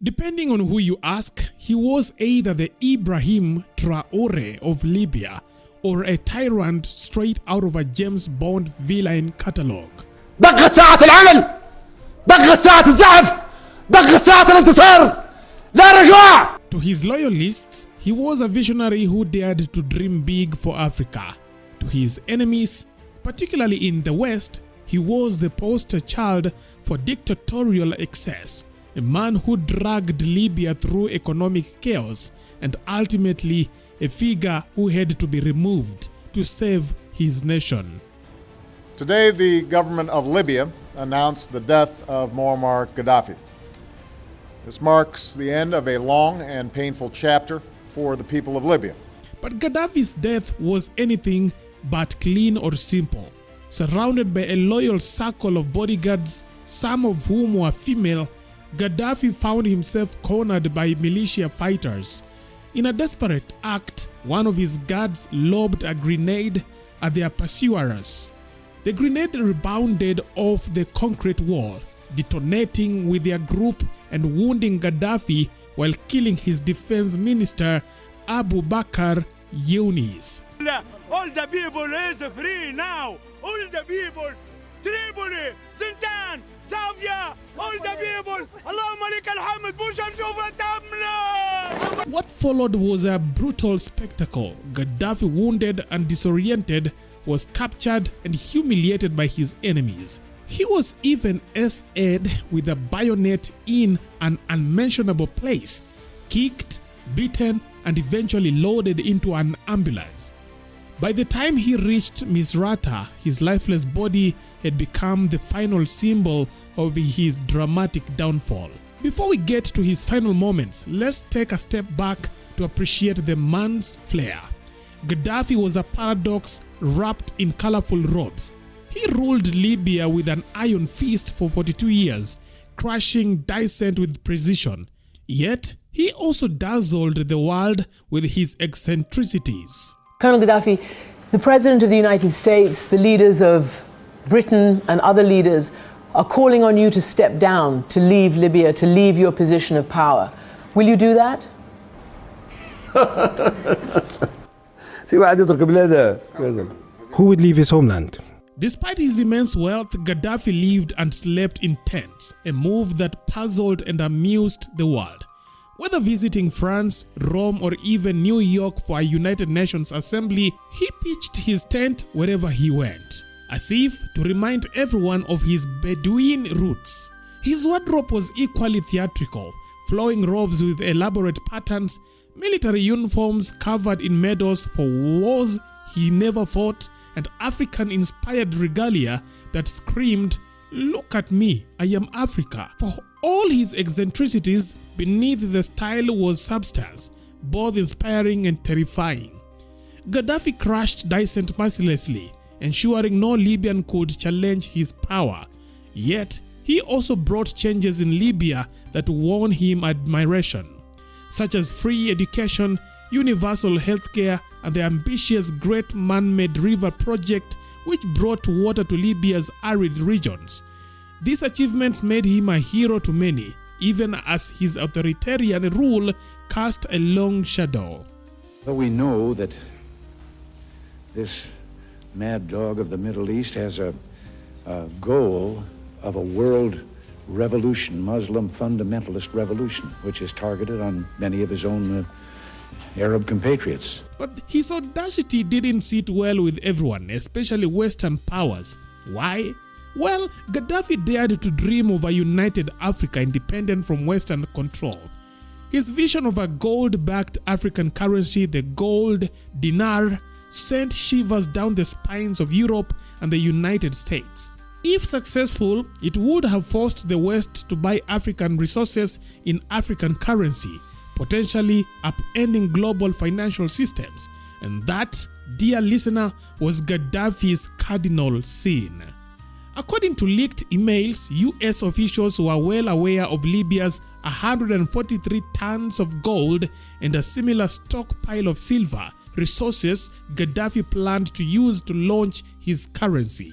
Depending on who you ask, he was either the Ibrahim Traore of Libya or a tyrant straight out of a James Bond villain catalogue. دقت ساعة العمل، دقت ساعة الزحف، دقت ساعة الانتصار، لا رجوع. To his loyalists, he was a visionary who dared to dream big for Africa. To his enemies, particularly in the West, he was the poster child for dictatorial excess, a man who dragged Libya through economic chaos and ultimately a figure who had to be removed to save his nation. Today, the government of Libya announced the death of Muammar Gaddafi. This marks the end of a long and painful chapter for the people of Libya. But Gaddafi's death was anything but clean or simple. Surrounded by a loyal circle of bodyguards, some of whom were female, Gaddafi found himself cornered by militia fighters. In a desperate act, one of his guards lobbed a grenade at their pursuers. The grenade rebounded off the concrete wall, detonating with their group and wounding Gaddafi while killing his defense minister Abu Bakr Yunis. All the people is free now. All the people, Tripoli, Sintan, Zavia, all the people. Allahumma lakal hamd, Busham Shufa Tamla. What followed was a brutal spectacle. Gaddafi, wounded and disoriented, was captured and humiliated by his enemies. He was even SA'd with a bayonet in an unmentionable place, kicked, beaten, and eventually loaded into an ambulance. By the time he reached Misrata, his lifeless body had become the final symbol of his dramatic downfall. Before we get to his final moments, let's take a step back to appreciate the man's flair. Gaddafi was a paradox wrapped in colorful robes. He ruled Libya with an iron fist for 42 years, crushing dissent with precision. Yet, he also dazzled the world with his eccentricities. Colonel Gaddafi, the President of the United States, the leaders of Britain and other leaders are calling on you to step down, to leave Libya, to leave your position of power. Will you do that? Who would leave his homeland? Despite his immense wealth, Gaddafi lived and slept in tents, a move that puzzled and amused the world. Whether visiting France, Rome, or even New York for a United Nations assembly, he pitched his tent wherever he went, as if to remind everyone of his Bedouin roots. His wardrobe was equally theatrical, flowing robes with elaborate patterns, military uniforms covered in medals for wars he never fought, and African-inspired regalia that screamed, "Look at me, I am Africa." For all his eccentricities, beneath the style was substance, both inspiring and terrifying. Gaddafi crushed dissent mercilessly, ensuring no Libyan could challenge his power. Yet, he also brought changes in Libya that won him admiration, such as free education, universal healthcare, and the ambitious Great Man-Made River project, which brought water to Libya's arid regions. These achievements made him a hero to many, even as his authoritarian rule cast a long shadow. But we know that this mad dog of the Middle East has a goal of a world revolution, Muslim fundamentalist revolution, which is targeted on many of his own Arab compatriots. But his audacity didn't sit well with everyone, especially Western powers. Why? Well, Gaddafi dared to dream of a united Africa independent from Western control. His vision of a gold-backed African currency, the gold dinar, sent shivers down the spines of Europe and the United States. If successful, it would have forced the West to buy African resources in African currency, potentially upending global financial systems. And that, dear listener, was Gaddafi's cardinal sin. According to leaked emails, US officials were well aware of Libya's 143 tons of gold and a similar stockpile of silver, resources Gaddafi planned to use to launch his currency.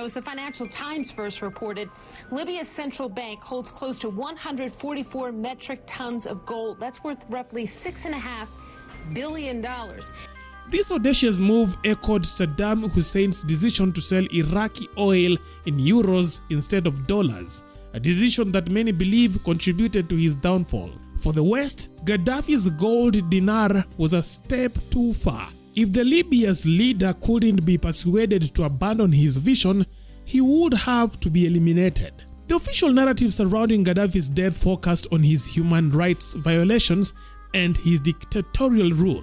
Now, as the Financial Times first reported, Libya's central bank holds close to 144 metric tons of gold. That's worth roughly $6.5 billion. This audacious move echoed Saddam Hussein's decision to sell Iraqi oil in euros instead of dollars, a decision that many believe contributed to his downfall. For the West, Gaddafi's gold dinar was a step too far. If the Libya's leader couldn't be persuaded to abandon his vision, he would have to be eliminated. The official narrative surrounding Gaddafi's death focused on his human rights violations and his dictatorial rule.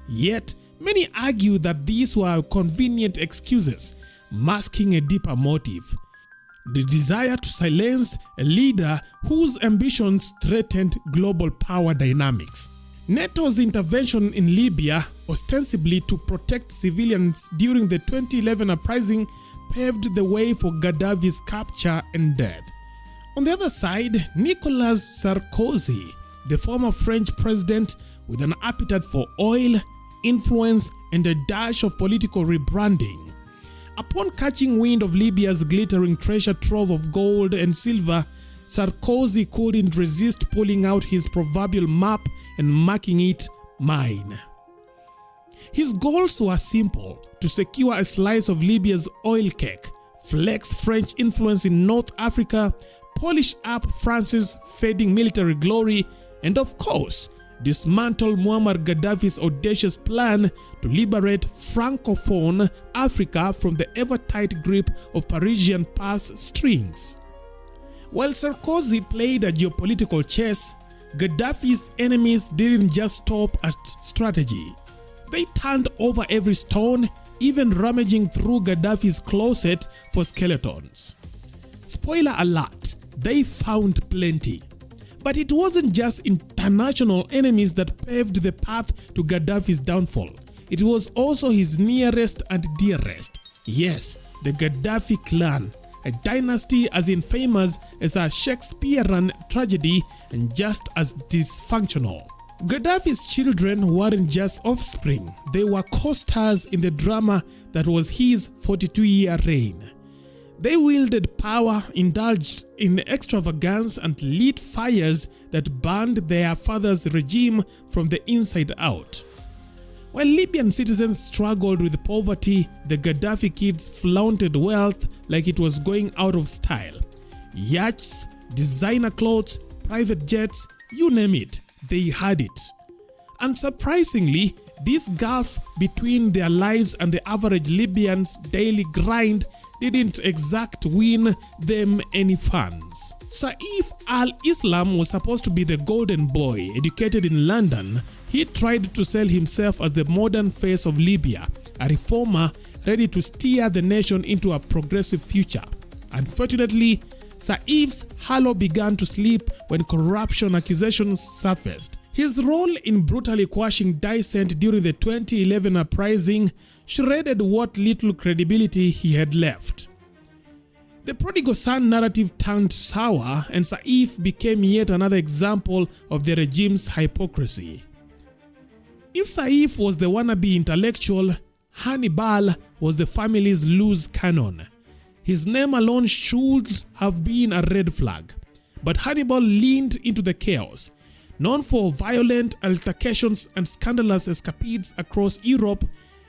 Yet, many argue that these were convenient excuses, masking a deeper motive: the desire to silence a leader whose ambitions threatened global power dynamics. NATO's intervention in Libya, ostensibly to protect civilians during the 2011 uprising, paved the way for Gaddafi's capture and death. On the other side, Nicolas Sarkozy, the former French president with an appetite for oil, influence, and a dash of political rebranding. Upon catching wind of Libya's glittering treasure trove of gold and silver, Sarkozy couldn't resist pulling out his proverbial map and marking it "mine." His goals were simple: to secure a slice of Libya's oil cake, flex French influence in North Africa, polish up France's fading military glory, and of course, dismantle Muammar Gaddafi's audacious plan to liberate Francophone Africa from the ever-tight grip of Parisian purse strings. While Sarkozy played a geopolitical chess, Gaddafi's enemies didn't just stop at strategy. They turned over every stone, even rummaging through Gaddafi's closet for skeletons. Spoiler alert, they found plenty. But it wasn't just international enemies that paved the path to Gaddafi's downfall. It was also his nearest and dearest. Yes, the Gaddafi clan, a dynasty as infamous as a Shakespearean tragedy and just as dysfunctional. Gaddafi's children weren't just offspring, they were co-stars in the drama that was his 42-year reign. They wielded power, indulged in extravagance, and lit fires that burned their father's regime from the inside out. While Libyan citizens struggled with poverty, the Gaddafi kids flaunted wealth like it was going out of style. Yachts, designer clothes, private jets, you name it, they had it. Unsurprisingly, this gulf between their lives and the average Libyan's daily grind didn't exactly win them any funds. Saif al-Islam was supposed to be the golden boy, educated in London. He tried to sell himself as the modern face of Libya, a reformer ready to steer the nation into a progressive future. Unfortunately, Saif's halo began to slip when corruption accusations surfaced. His role in brutally quashing dissent during the 2011 uprising shredded what little credibility he had left. The prodigal son narrative turned sour, and Saif became yet another example of the regime's hypocrisy. If Saif was the wannabe intellectual, Hannibal was the family's loose cannon. His name alone should have been a red flag, but Hannibal leaned into the chaos. Known for violent altercations and scandalous escapades across Europe,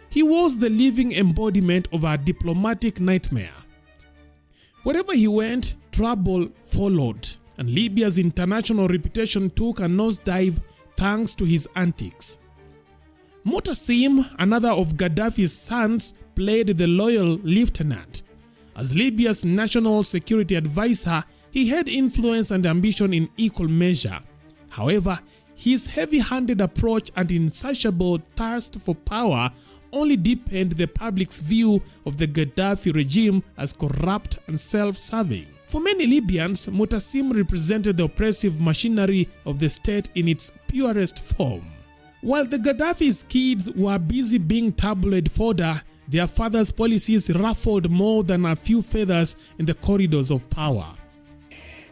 he was the living embodiment of a diplomatic nightmare. Wherever he went, trouble followed, and Libya's international reputation took a nosedive thanks to his antics. Mutassim, another of Gaddafi's sons, played the loyal lieutenant. As Libya's national security advisor, he had influence and ambition in equal measure. However, his heavy-handed approach and insatiable thirst for power only deepened the public's view of the Gaddafi regime as corrupt and self-serving. For many Libyans, Mutassim represented the oppressive machinery of the state in its purest form. While the Gaddafi's kids were busy being tabloid fodder, their father's policies ruffled more than a few feathers in the corridors of power.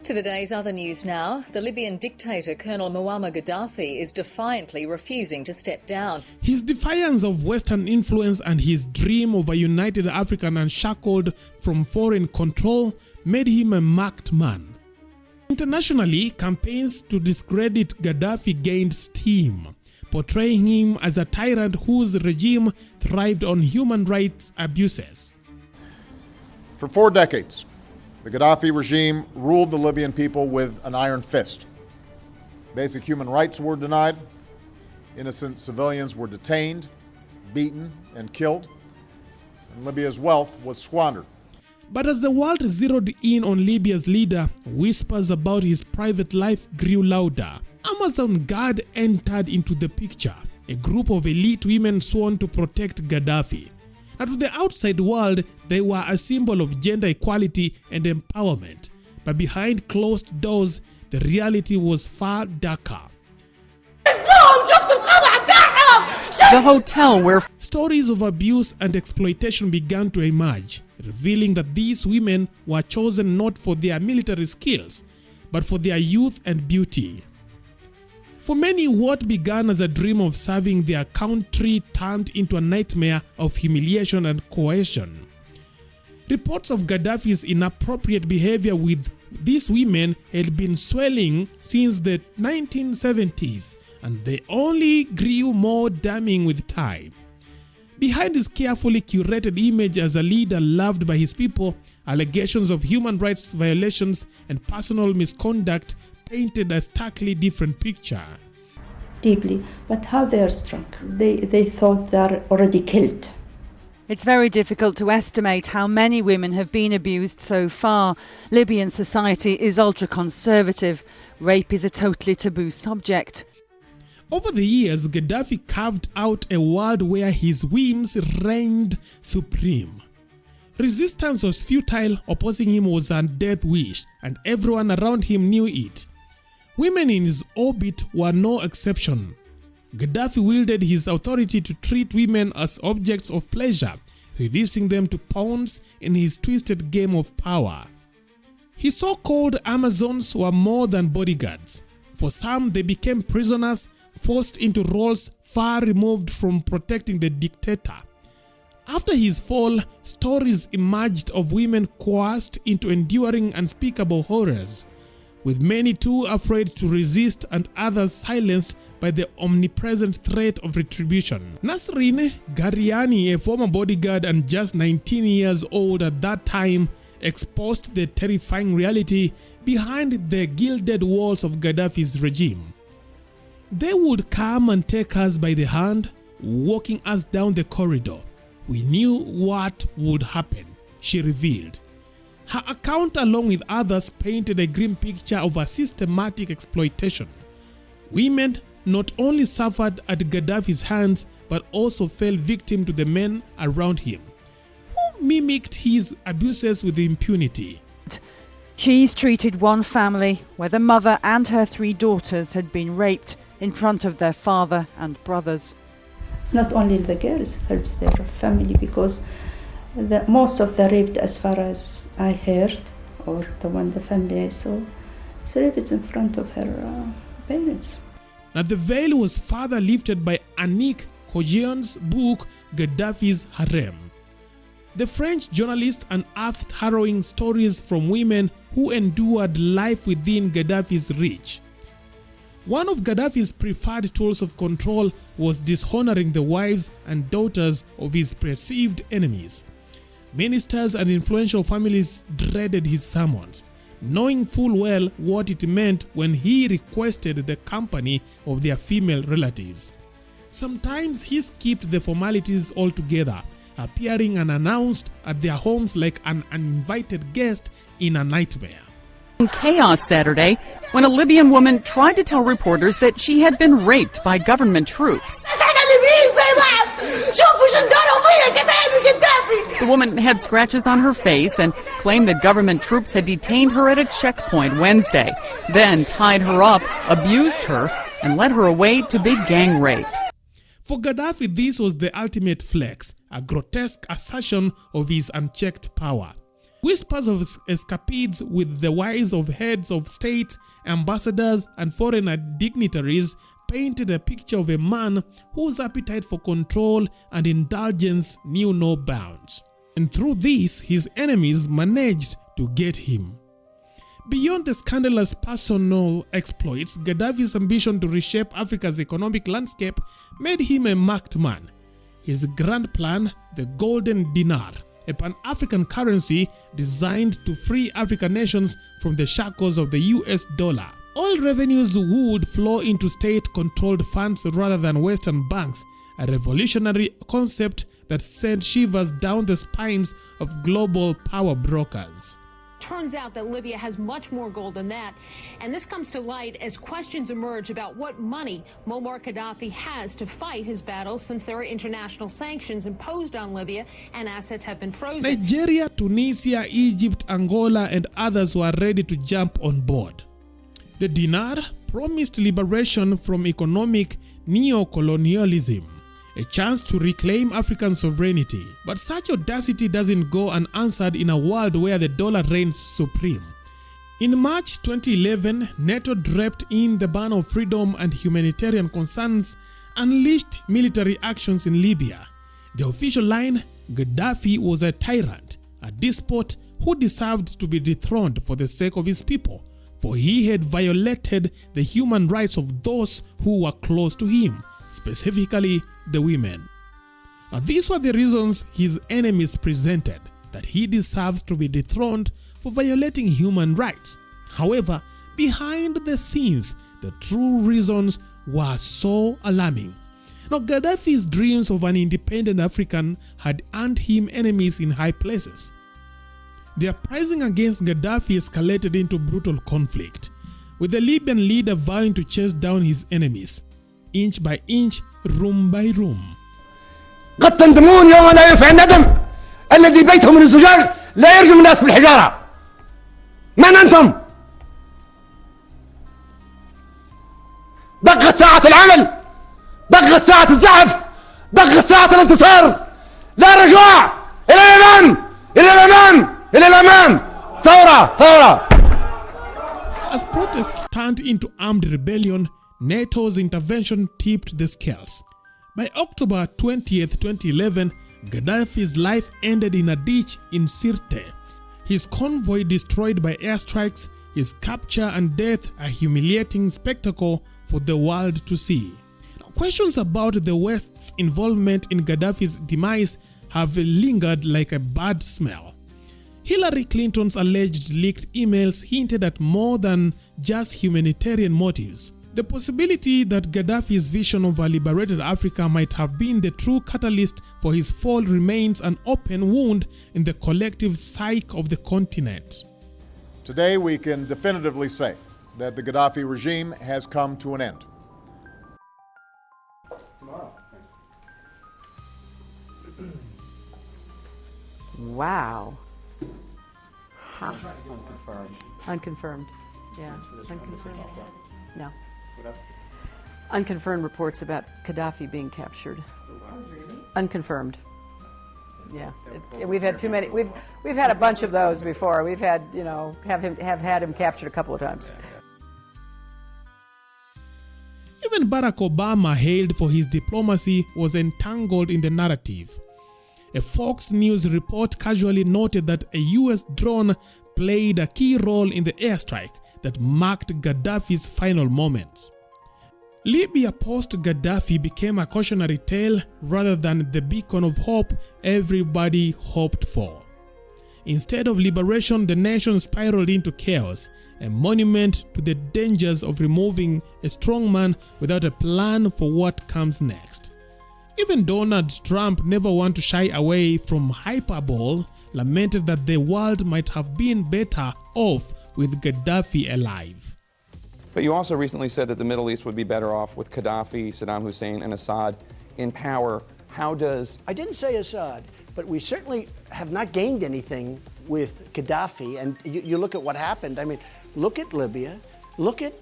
To the day's other news now. The Libyan dictator Colonel Muammar Gaddafi is defiantly refusing to step down. His defiance of Western influence and his dream of a united Africa unshackled from foreign control made him a marked man. Internationally, campaigns to discredit Gaddafi gained steam, portraying him as a tyrant whose regime thrived on human rights abuses. For 4 decades, the Gaddafi regime ruled the Libyan people with an iron fist. Basic human rights were denied, innocent civilians were detained, beaten, and killed, and Libya's wealth was squandered. But as the world zeroed in on Libya's leader, whispers about his private life grew louder. Amazon Guard entered into the picture, a group of elite women sworn to protect Gaddafi. Now, to the outside world, they were a symbol of gender equality and empowerment. But behind closed doors, the reality was far darker. The hotel where stories of abuse and exploitation began to emerge, revealing that these women were chosen not for their military skills, but for their youth and beauty. For many, what began as a dream of serving their country turned into a nightmare of humiliation and coercion. Reports of Gaddafi's inappropriate behavior with these women had been swelling since the 1970s, and they only grew more damning with time. Behind his carefully curated image as a leader loved by his people, allegations of human rights violations and personal misconduct painted a starkly different picture. Deeply, but how they are struck. They thought they're already killed. It's very difficult to estimate how many women have been abused so far. Libyan society is ultra-conservative. Rape is a totally taboo subject. Over the years, Gaddafi carved out a world where his whims reigned supreme. Resistance was futile, opposing him was a death wish, and everyone around him knew it. Women in his orbit were no exception. Gaddafi wielded his authority to treat women as objects of pleasure, reducing them to pawns in his twisted game of power. His so-called Amazons were more than bodyguards. For some, they became prisoners, forced into roles far removed from protecting the dictator. After his fall, stories emerged of women coerced into enduring unspeakable horrors, with many too afraid to resist and others silenced by the omnipresent threat of retribution. Nasrin Gariani, a former bodyguard and just 19 years old at that time, exposed the terrifying reality behind the gilded walls of Gaddafi's regime. They would come and take us by the hand, walking us down the corridor. We knew what would happen, she revealed. Her account, along with others, painted a grim picture of a systematic exploitation. Women not only suffered at Gaddafi's hands, but also fell victim to the men around him, who mimicked his abuses with impunity. She's treated one family where the mother and her 3 daughters had been raped in front of their father and brothers. It's not only the girls, it helps their family, because most of the raped, as far as I heard, or the family I saw, it's raped in front of her parents. Now the veil was further lifted by Annick Kojean's book, Gaddafi's Harem. The French journalist unearthed harrowing stories from women who endured life within Gaddafi's reach. One of Gaddafi's preferred tools of control was dishonoring the wives and daughters of his perceived enemies. Ministers and influential families dreaded his sermons, knowing full well what it meant when he requested the company of their female relatives. Sometimes he skipped the formalities altogether, appearing unannounced at their homes like an uninvited guest in a nightmare. Chaos Saturday when a Libyan woman tried to tell reporters that she had been raped by government troops. The woman had scratches on her face and claimed that government troops had detained her at a checkpoint Wednesday, then tied her up, abused her, and led her away to be gang raped. For Gaddafi, this was the ultimate flex, a grotesque assertion of his unchecked power. Whispers of escapades with the wives of heads of state, ambassadors, and foreign dignitaries painted a picture of a man whose appetite for control and indulgence knew no bounds. And through this, his enemies managed to get him. Beyond the scandalous personal exploits, Gaddafi's ambition to reshape Africa's economic landscape made him a marked man. His grand plan, the golden dinar, a pan-African currency designed to free African nations from the shackles of the US dollar. All revenues would flow into state-controlled funds rather than Western banks, a revolutionary concept that sent shivers down the spines of global power brokers. Turns out that Libya has much more gold than that, and this comes to light as questions emerge about what money Muammar Gaddafi has to fight his battles, since there are international sanctions imposed on Libya and assets have been frozen. Nigeria, Tunisia, Egypt, Angola, and others were ready to jump on board. The dinar promised liberation from economic neo-colonialism, a chance to reclaim African sovereignty. But such audacity doesn't go unanswered in a world where the dollar reigns supreme. In March 2011, NATO draped in the ban of freedom and humanitarian concerns, unleashed military actions in Libya. The official line, Gaddafi was a tyrant, a despot who deserved to be dethroned for the sake of his people, for he had violated the human rights of those who were close to him, specifically the women. These were the reasons his enemies presented, that he deserves to be dethroned for violating human rights. However, behind the scenes, the true reasons were so alarming. Now, Gaddafi's dreams of an independent African had earned him enemies in high places. The uprising against Gaddafi escalated into brutal conflict, with the Libyan leader vowing to chase down his enemies, inch by inch, room by room. قد تندمون يوم لا ينفع الندم الذي بيته من الزجاج لا يرجم الناس بالحجارة. من أنتم؟ دقت ساعة العمل، دقت ساعة الزحف، دقت ساعة الانتصار. لا رجوع، إلى الأمام، إلى الأمام، إلى الأمام. ثورة، ثورة. As protests turned into armed rebellion, NATO's intervention tipped the scales. By October 20th, 2011, Gaddafi's life ended in a ditch in Sirte, his convoy destroyed by airstrikes, his capture and death a humiliating spectacle for the world to see. Now, questions about the West's involvement in Gaddafi's demise have lingered like a bad smell. Hillary Clinton's alleged leaked emails hinted at more than just humanitarian motives. The possibility that Gaddafi's vision of a liberated Africa might have been the true catalyst for his fall remains an open wound in the collective psyche of the continent. Today we can definitively say that the Gaddafi regime has come to an end. Wow. Huh. Unconfirmed. Unconfirmed. Yeah. Unconfirmed. No. Unconfirmed reports about Gaddafi being captured. Unconfirmed. Yeah. We've had too many. We've had a bunch of those before. We've had, have had him captured a couple of times. Even Barack Obama, hailed for his diplomacy, was entangled in the narrative. A Fox News report casually noted that a US drone played a key role in the airstrike that marked Gaddafi's final moments. Libya post-Gaddafi became a cautionary tale rather than the beacon of hope everybody hoped for. Instead of liberation, the nation spiraled into chaos, a monument to the dangers of removing a strongman without a plan for what comes next. Even Donald Trump, never one to shy away from hyperbole, lamented that the world might have been better off with Gaddafi alive. But you also recently said that the Middle East would be better off with Gaddafi, Saddam Hussein, and Assad in power. How does... I didn't say Assad, but we certainly have not gained anything with Gaddafi. And you look at what happened. I mean, look at Libya, look at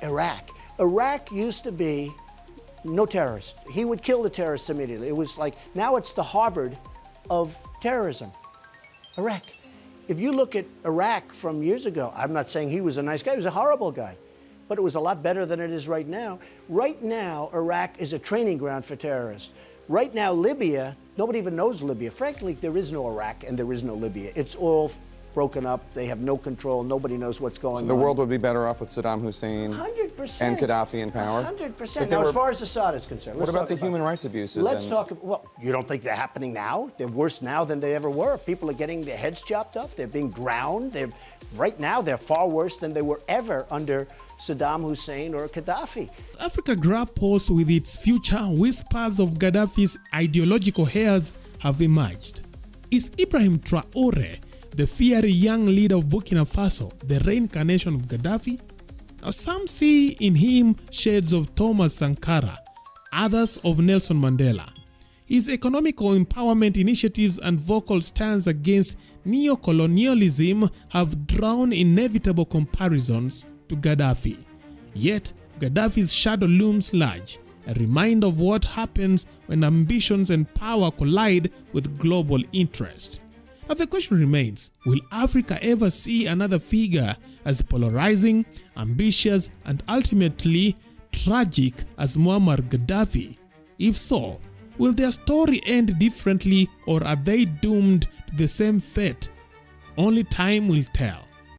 Iraq. Iraq used to be no terrorist. He would kill the terrorists immediately. It was like, now it's the Harvard of terrorism. Iraq. If you look at Iraq from years ago, I'm not saying he was a nice guy, he was a horrible guy, but it was a lot better than it is right now. Right now, Iraq is a training ground for terrorists. Right now, Libya, nobody even knows Libya. Frankly, there is no Iraq and there is no Libya. It's all broken up. They have no control. Nobody knows what's going on. So the world would be better off with Saddam Hussein 100%. and Gaddafi in power? 100%. Now, as far as Assad is concerned, what about the human rights abuses? Let's talk about, well, you don't think they're happening now? They're worse now than they ever were. People are getting their heads chopped off. They're being drowned. Right now, they're far worse than they were ever under Saddam Hussein or Gaddafi. Africa grapples with its future. Whispers of Gaddafi's ideological heirs have emerged. Is Ibrahim Traore, the fiery young leader of Burkina Faso, the reincarnation of Gaddafi? Now, some see in him shades of Thomas Sankara, others of Nelson Mandela. His economical empowerment initiatives and vocal stance against neo-colonialism have drawn inevitable comparisons to Gaddafi. Yet, Gaddafi's shadow looms large, a reminder of what happens when ambitions and power collide with global interest. Now the question remains, will Africa ever see another figure as polarizing, ambitious, and ultimately tragic as Muammar Gaddafi? If so, will their story end differently, or are they doomed to the same fate? Only time will tell.